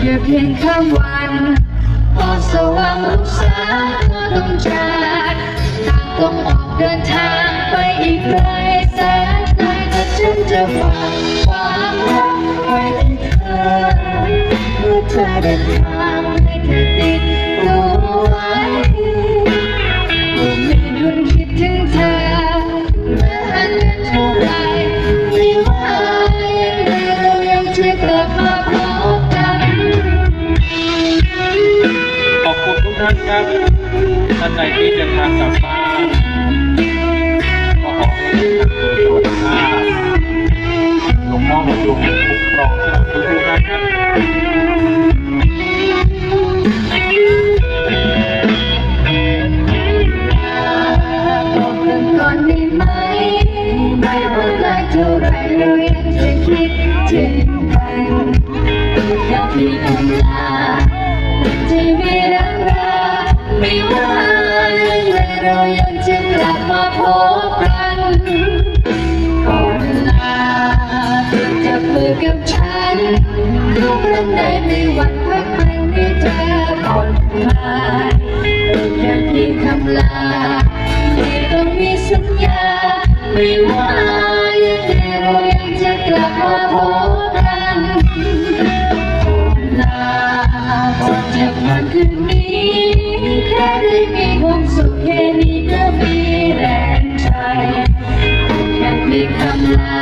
ค่เพียงข้ามวันพอสว่างรุ่งสางก็ต้องจากต่างต้องออกเดินทางไปอีกไกลแสนไกลแต่ฉันจะฝากความรักไว้ที่เธอเมื่อเธอเดินทางให้เธอติดตัวไว้ไม่ดุลคิดถึงเธอแม้นานเท่าไรไม่ว่ายังไงเรายังจะกลับมาพบกันขอบคุณทุกท่านครับท่านใดที่เดินทางกลับบ้านก็ขอให้เดินทางโดยสวัสดิภาพหลวงพ่อมาดูคุ้มครองสำหรับทุกท่านครับบอกกันก่อนได้ไหมไม่ว่าไกลเท่าไรเรายังจะคิดถึงกันอยากมีคำลาจะไม่รักราไม่ว่ายังไงเรายังจะกลับมาพบกันขอเวลาจับมือกับฉันทุกครั้งใดไม่หวั่นพักมันให้เธอผ่อนคลายอยากมีคำลาไม่ต้องมีสัญญาไม่ว่ายังไงเรายังจะกลับมาพบกันก่อนจากวันคืนนี้แค่ได้มีความสุขแค่นี้ก็มีแรงใจอยากมีคำลา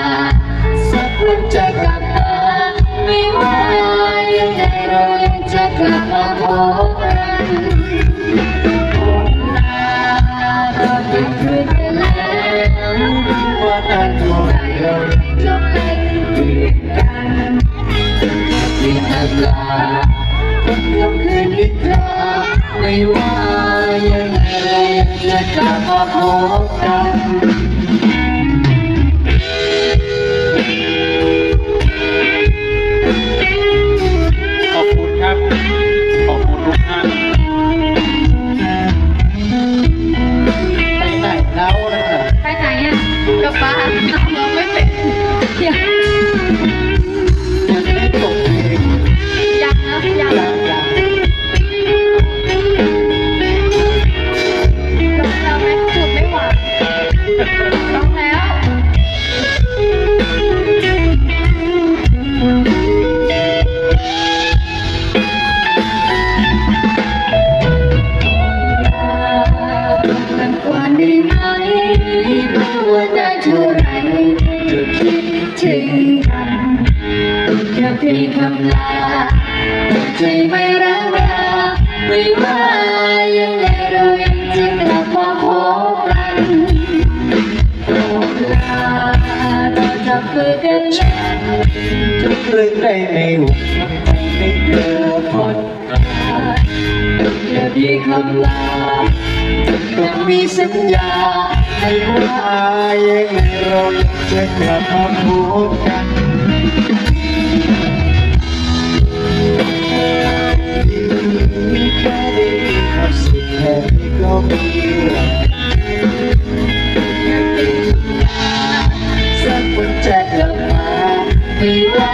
สักวันจะกลับมาไม่ว่ายังไงเรายังจะกลับมาพบกันเราเป็นเพื่อนกันแล้วว่านานเท่าไรเรายังจะเป็นเพื่อนกันมีคำลาคนยกคืนอีกครั้งไม่ว่ายังไงเรายังจะกลับมาพบกันขอบคุณครับขอบคุณทุกท่านไปไหนแล้วนะไปไหนอ่ะกลับบ้านเราไม่เป็นยังไม่ได้จบเพลงยังนะยังร้องแล้วไหมจุดไม่หวานร้องแล้วกันก่อนได้ไหมไม่ว่าได้เท่าไรจะคิดถึงกันแค่เพียงคำลาใจไม่รักราไม่ว่ายังไงเรายังจะกลับมาพบกันลาเราจะคุยกันแล้วทุกเรื่องได้ในหัวใจไม่เจอผ่อนคลายแค่เพียงคำลาต้องมีสัญญาไม่ว่ายังไงเรายังจะกลับมาพบกันมีแค่ได้มีความสุขแค่นี้ก็มีแรงแค่เพียงคำลาสักวันจะกลับมาไม่ว่า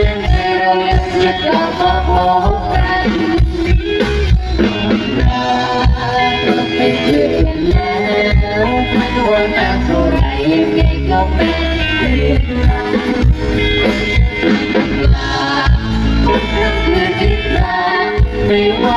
ยังไงเรายังจะกลับมาพบกันเราเป็นเพื่อนกันแล้วไม่ว่านานเท่าไรยังไงก็เป็นเพื่อนกันลาทุกครั้งคืนอีกครั้งไม่ว่า